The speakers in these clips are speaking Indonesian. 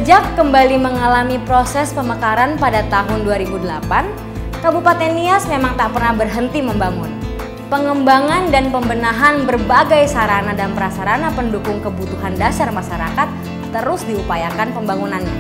Sejak kembali mengalami proses pemekaran pada tahun 2008, Kabupaten Nias memang tak pernah berhenti membangun. Pengembangan dan pembenahan berbagai sarana dan prasarana pendukung kebutuhan dasar masyarakat terus diupayakan pembangunannya.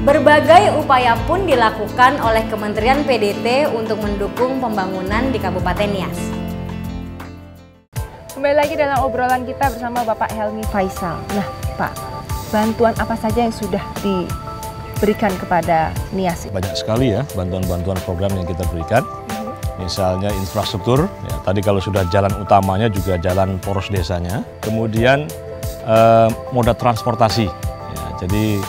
Berbagai upaya pun dilakukan oleh Kementerian PDT untuk mendukung pembangunan di Kabupaten Nias. Kembali lagi dalam obrolan kita bersama Bapak Helmi Faisal. Nah, Pak, bantuan apa saja yang sudah diberikan kepada Nias? Banyak sekali ya bantuan-bantuan program yang kita berikan. Misalnya infrastruktur, ya, tadi kalau sudah jalan utamanya juga jalan poros desanya. Kemudian moda transportasi. Ya, jadi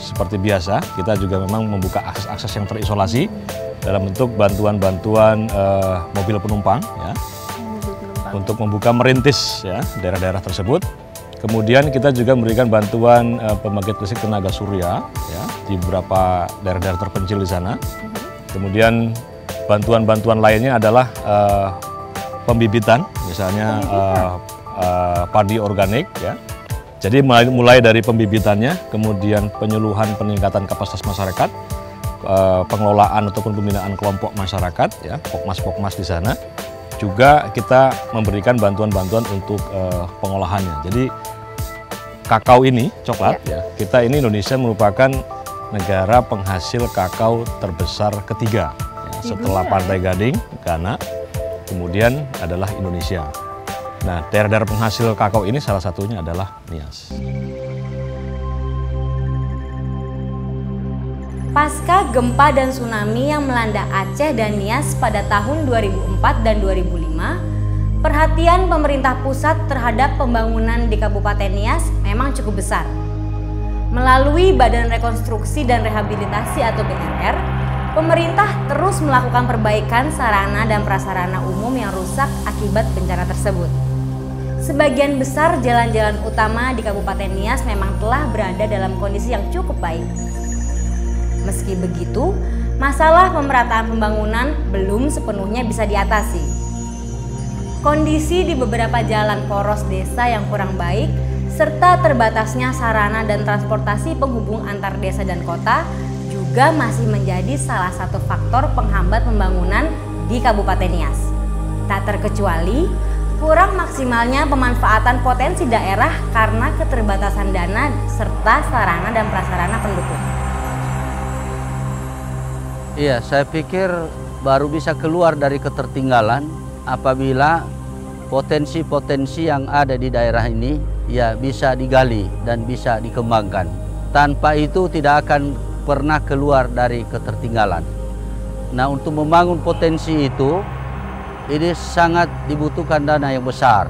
seperti biasa kita juga memang membuka akses-akses yang terisolasi dalam bentuk bantuan-bantuan mobil penumpang. Ya, untuk membuka merintis ya daerah-daerah tersebut. Kemudian kita juga memberikan bantuan pembangkit listrik tenaga surya ya di beberapa daerah-daerah terpencil di sana. Kemudian bantuan-bantuan lainnya adalah pembibitan, misalnya padi organik ya. Jadi mulai dari pembibitannya, kemudian penyuluhan peningkatan kapasitas masyarakat, pengelolaan ataupun pembinaan kelompok masyarakat ya, pokmas-pokmas di sana. Juga kita memberikan bantuan-bantuan untuk pengolahannya. Jadi kakao ini, coklat, ya, kita ini Indonesia merupakan negara penghasil kakao terbesar ketiga. Ya, setelah Pantai Gading, Ghana, kemudian adalah Indonesia. Nah, daerah-daerah penghasil kakao ini salah satunya adalah Nias. Pasca gempa dan tsunami yang melanda Aceh dan Nias pada tahun 2004 dan 2005, perhatian pemerintah pusat terhadap pembangunan di Kabupaten Nias memang cukup besar. Melalui Badan Rekonstruksi dan Rehabilitasi atau BRR, pemerintah terus melakukan perbaikan sarana dan prasarana umum yang rusak akibat bencana tersebut. Sebagian besar jalan-jalan utama di Kabupaten Nias memang telah berada dalam kondisi yang cukup baik. Meski begitu, masalah pemerataan pembangunan belum sepenuhnya bisa diatasi. Kondisi di beberapa jalan poros desa yang kurang baik, serta terbatasnya sarana dan transportasi penghubung antar desa dan kota juga masih menjadi salah satu faktor penghambat pembangunan di Kabupaten Nias. Tak terkecuali, kurang maksimalnya pemanfaatan potensi daerah karena keterbatasan dana serta sarana dan prasarana pendukung. Iya, saya pikir baru bisa keluar dari ketertinggalan apabila potensi-potensi yang ada di daerah ini ya bisa digali dan bisa dikembangkan. Tanpa itu tidak akan pernah keluar dari ketertinggalan. Nah, untuk membangun potensi itu ini sangat dibutuhkan dana yang besar.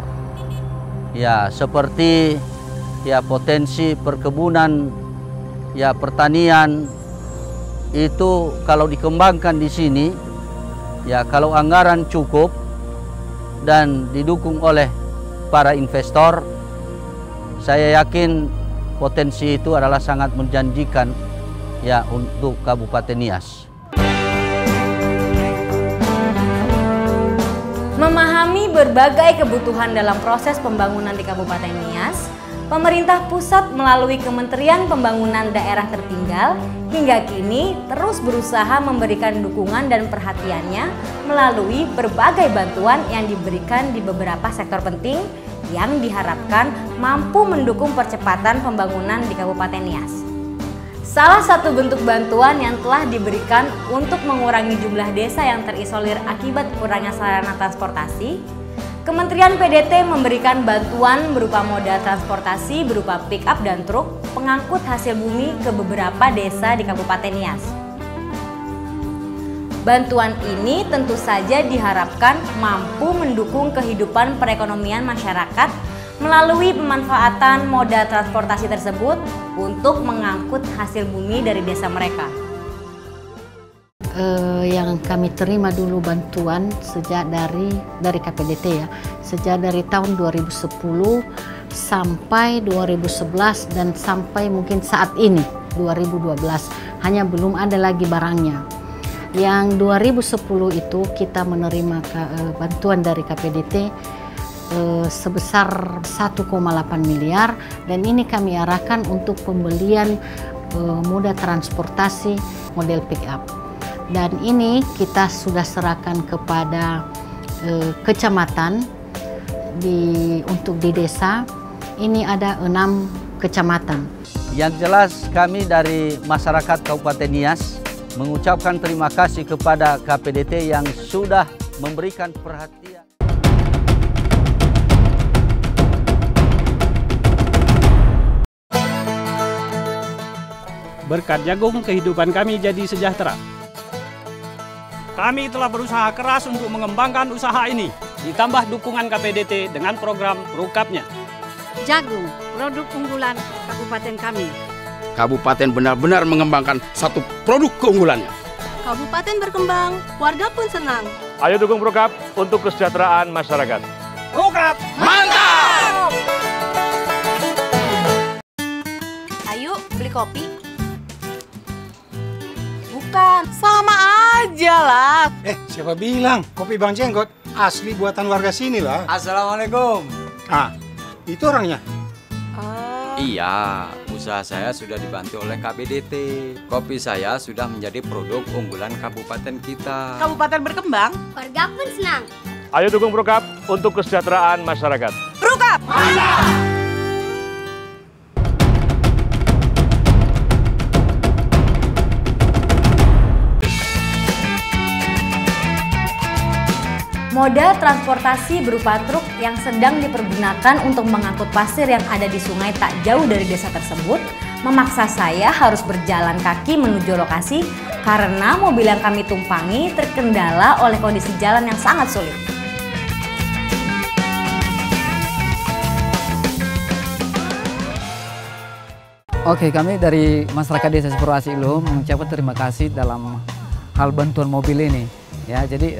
Ya, seperti ya potensi perkebunan, ya pertanian, itu kalau dikembangkan di sini, ya kalau anggaran cukup dan didukung oleh para investor, saya yakin potensi itu adalah sangat menjanjikan ya untuk Kabupaten Nias. Memahami berbagai kebutuhan dalam proses pembangunan di Kabupaten Nias, pemerintah pusat melalui Kementerian Pembangunan Daerah Tertinggal hingga kini terus berusaha memberikan dukungan dan perhatiannya melalui berbagai bantuan yang diberikan di beberapa sektor penting yang diharapkan mampu mendukung percepatan pembangunan di Kabupaten Nias. Salah satu bentuk bantuan yang telah diberikan untuk mengurangi jumlah desa yang terisolir akibat kurangnya sarana transportasi, Kementerian PDT memberikan bantuan berupa moda transportasi berupa pick-up dan truk pengangkut hasil bumi ke beberapa desa di Kabupaten Nias. Bantuan ini tentu saja diharapkan mampu mendukung kehidupan perekonomian masyarakat melalui pemanfaatan moda transportasi tersebut untuk mengangkut hasil bumi dari desa mereka. Yang kami terima dulu bantuan sejak dari KPDT ya, sejak dari tahun 2010 sampai 2011 dan sampai mungkin saat ini 2012, hanya belum ada lagi barangnya. Yang 2010 itu kita menerima bantuan dari KPDT sebesar 1,8 miliar dan ini kami arahkan untuk pembelian moda transportasi model pick up. Dan ini kita sudah serahkan kepada kecamatan untuk di desa. Ini ada 6 kecamatan. Yang jelas kami dari masyarakat Kabupaten Nias mengucapkan terima kasih kepada KPDT yang sudah memberikan perhatian. Berkat jagung, kehidupan kami jadi sejahtera. Kami telah berusaha keras untuk mengembangkan usaha ini, ditambah dukungan KPDT dengan program Prukapnya. Jagung, produk unggulan kabupaten kami. Kabupaten benar-benar mengembangkan satu produk keunggulannya. Kabupaten berkembang, warga pun senang. Ayo dukung Prukap untuk kesejahteraan masyarakat. Prukap! Mantap! Ayo beli kopi. Bukan, sama aja lah. Siapa bilang kopi Bang Jenggot asli buatan warga sini lah. Assalamualaikum. Ah, itu orangnya. Iya, usaha saya sudah dibantu oleh KPDT. Kopi saya sudah menjadi produk unggulan kabupaten kita. Kabupaten berkembang, warga pun senang. Ayo dukung Prukap untuk kesejahteraan masyarakat. Prukap! Moda transportasi berupa truk yang sedang dipergunakan untuk mengangkut pasir yang ada di sungai tak jauh dari desa tersebut memaksa saya harus berjalan kaki menuju lokasi karena mobil yang kami tumpangi terkendala oleh kondisi jalan yang sangat sulit. Oke, kami dari masyarakat Desa Seperwasi Ilo mengucapkan terima kasih dalam hal bantuan mobil ini. Ya, jadi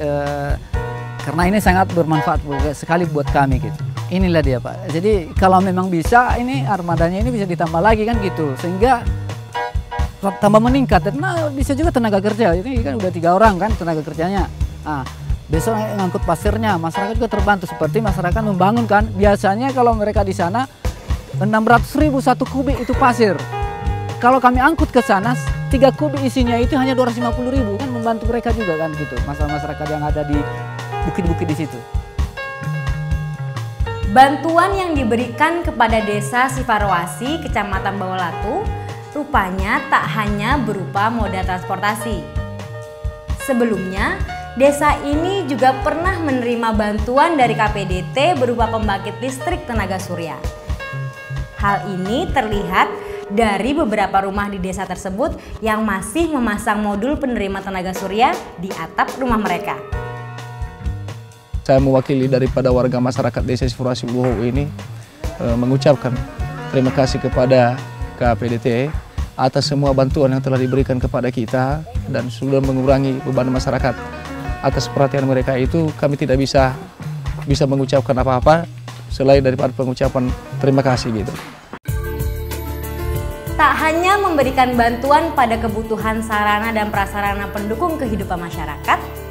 karena ini sangat bermanfaat sekali buat kami gitu. Inilah dia Pak. Jadi kalau memang bisa ini armadanya ini bisa ditambah lagi kan gitu. Sehingga tambah meningkat. Nah bisa juga tenaga kerja. Ini kan udah 3 orang kan tenaga kerjanya. Nah, besok ngangkut pasirnya. Masyarakat juga terbantu seperti masyarakat membangun kan. Biasanya kalau mereka di sana 600.000 1 kubik itu pasir. Kalau kami angkut ke sana 3 kubik isinya itu hanya 250.000 kan membantu mereka juga kan gitu. Masyarakat yang ada di bukit-bukit di situ. Bantuan yang diberikan kepada Desa Sifarwasi, Kecamatan Bawalatu, rupanya tak hanya berupa moda transportasi. Sebelumnya, desa ini juga pernah menerima bantuan dari KPDT berupa pembangkit listrik tenaga surya. Hal ini terlihat dari beberapa rumah di desa tersebut yang masih memasang modul penerima tenaga surya di atap rumah mereka. Saya mewakili daripada warga masyarakat Desa Sifarwasi Uluho ini mengucapkan terima kasih kepada KPDT atas semua bantuan yang telah diberikan kepada kita dan sudah mengurangi beban masyarakat. Atas perhatian mereka itu kami tidak bisa mengucapkan apa-apa selain daripada pengucapan terima kasih gitu. Tak hanya memberikan bantuan pada kebutuhan sarana dan prasarana pendukung kehidupan masyarakat,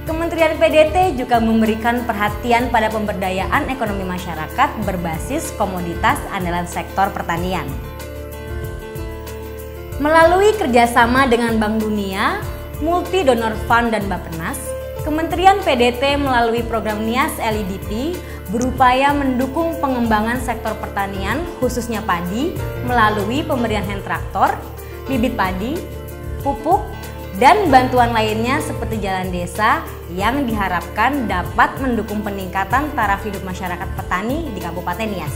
Kementerian PDT juga memberikan perhatian pada pemberdayaan ekonomi masyarakat berbasis komoditas andalan sektor pertanian. Melalui kerjasama dengan Bank Dunia, Multi Donor Fund dan Bappenas, Kementerian PDT melalui program Nias LIDP berupaya mendukung pengembangan sektor pertanian khususnya padi melalui pemberian hand traktor, bibit padi, pupuk, dan bantuan lainnya seperti jalan desa yang diharapkan dapat mendukung peningkatan taraf hidup masyarakat petani di Kabupaten Nias.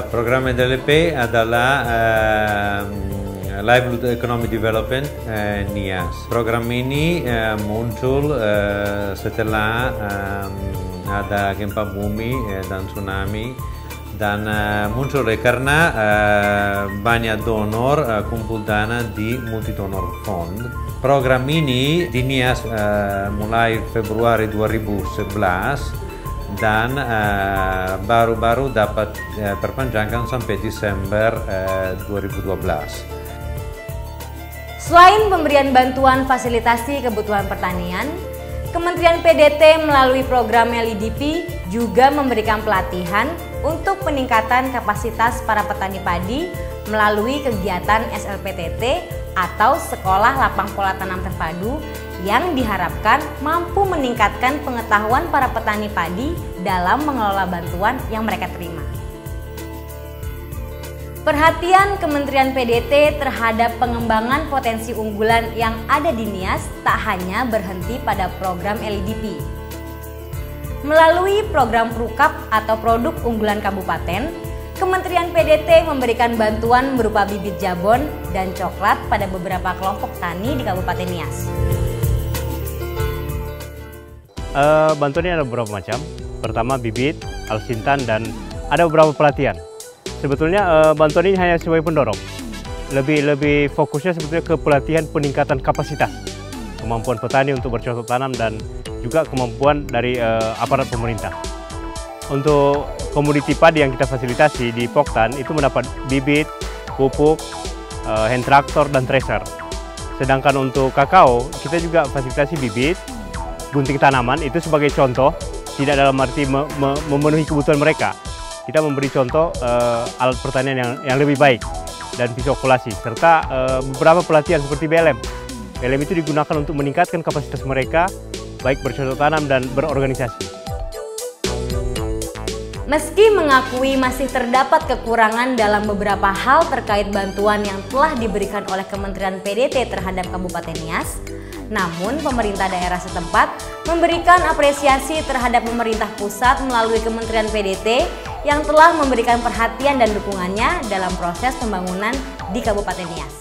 Program NDLP adalah Livelihood Economic Development Nias. Program ini muncul setelah ada gempa bumi dan tsunami. Dan muncul karena banyak donor kumpul dana di Multi Donor Fund. Program ini di Nias mulai Februari 2011 dan baru-baru dapat perpanjangkan sampai Desember 2012. Selain pemberian bantuan fasilitasi kebutuhan pertanian, Kementerian PDT melalui program LIDP juga memberikan pelatihan untuk peningkatan kapasitas para petani padi melalui kegiatan SLPTT atau Sekolah Lapang Pola Tanam Terpadu yang diharapkan mampu meningkatkan pengetahuan para petani padi dalam mengelola bantuan yang mereka terima. Perhatian Kementerian PDT terhadap pengembangan potensi unggulan yang ada di Nias tak hanya berhenti pada program LIDP. Melalui program Prukap atau Produk Unggulan Kabupaten, Kementerian PDT memberikan bantuan berupa bibit jabon dan coklat pada beberapa kelompok tani di Kabupaten Nias. Bantuannya ada beberapa macam. Pertama bibit, alsintan, dan ada beberapa pelatihan. Sebetulnya bantuan ini hanya sebagai pendorong. Lebih fokusnya sebetulnya ke pelatihan peningkatan kapasitas, kemampuan petani untuk bercocok tanam dan juga kemampuan dari aparat pemerintah. Untuk komoditi padi yang kita fasilitasi di Poktan itu mendapat bibit, pupuk, hand traktor, dan thresher. Sedangkan untuk kakao kita juga fasilitasi bibit, gunting tanaman itu sebagai contoh, tidak dalam arti memenuhi kebutuhan mereka. Kita memberi contoh alat pertanian yang lebih baik dan pisau kolasi, serta beberapa pelatihan seperti BLM. BLM itu digunakan untuk meningkatkan kapasitas mereka, baik bercocok tanam dan berorganisasi. Meski mengakui masih terdapat kekurangan dalam beberapa hal terkait bantuan yang telah diberikan oleh Kementerian PDT terhadap Kabupaten Nias, namun pemerintah daerah setempat memberikan apresiasi terhadap pemerintah pusat melalui Kementerian PDT yang telah memberikan perhatian dan dukungannya dalam proses pembangunan di Kabupaten Nias.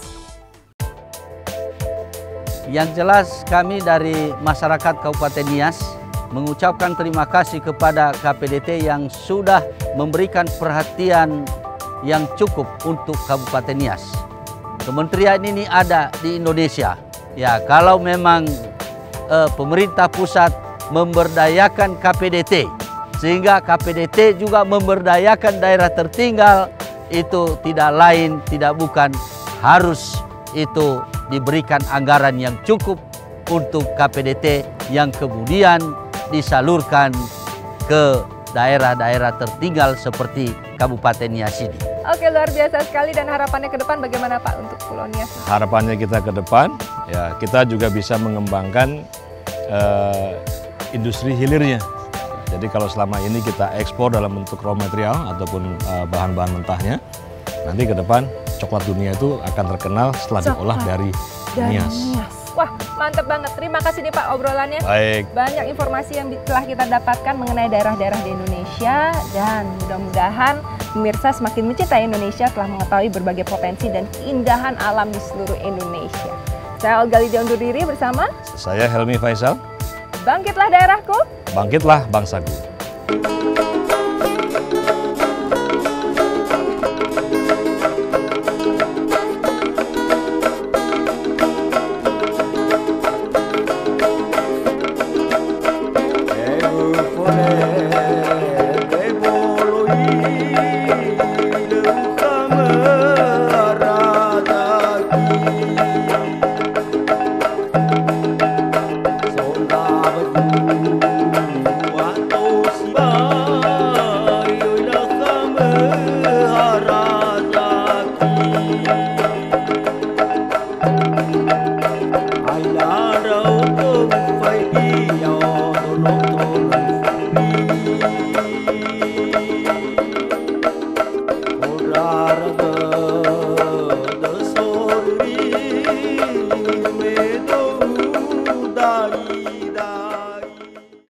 Yang jelas kami dari masyarakat Kabupaten Nias mengucapkan terima kasih kepada KPDT yang sudah memberikan perhatian yang cukup untuk Kabupaten Nias. Kementerian ini ada di Indonesia. Ya, kalau memang pemerintah pusat memberdayakan KPDT, sehingga KPDT juga memberdayakan daerah tertinggal, itu tidak lain, tidak bukan, harus itu diberikan anggaran yang cukup untuk KPDT yang kemudian disalurkan ke daerah-daerah tertinggal seperti Kabupaten Nias ini. Oke, luar biasa sekali. Dan harapannya ke depan bagaimana Pak untuk Pulau Nias? Harapannya kita ke depan, ya kita juga bisa mengembangkan industri hilirnya. Jadi kalau selama ini kita ekspor dalam bentuk raw material ataupun bahan-bahan mentahnya, nanti ke depan coklat dunia itu akan terkenal setelah diolah dari Nias. Wah, mantap banget. Terima kasih nih Pak obrolannya. Baik. Banyak informasi yang telah kita dapatkan mengenai daerah-daerah di Indonesia, dan mudah-mudahan pemirsa semakin mencintai Indonesia telah mengetahui berbagai potensi dan keindahan alam di seluruh Indonesia. Saya Olga Lydia undur diri bersama saya Helmi Faisal. Bangkitlah daerahku, bangkitlah bangsaku. Rara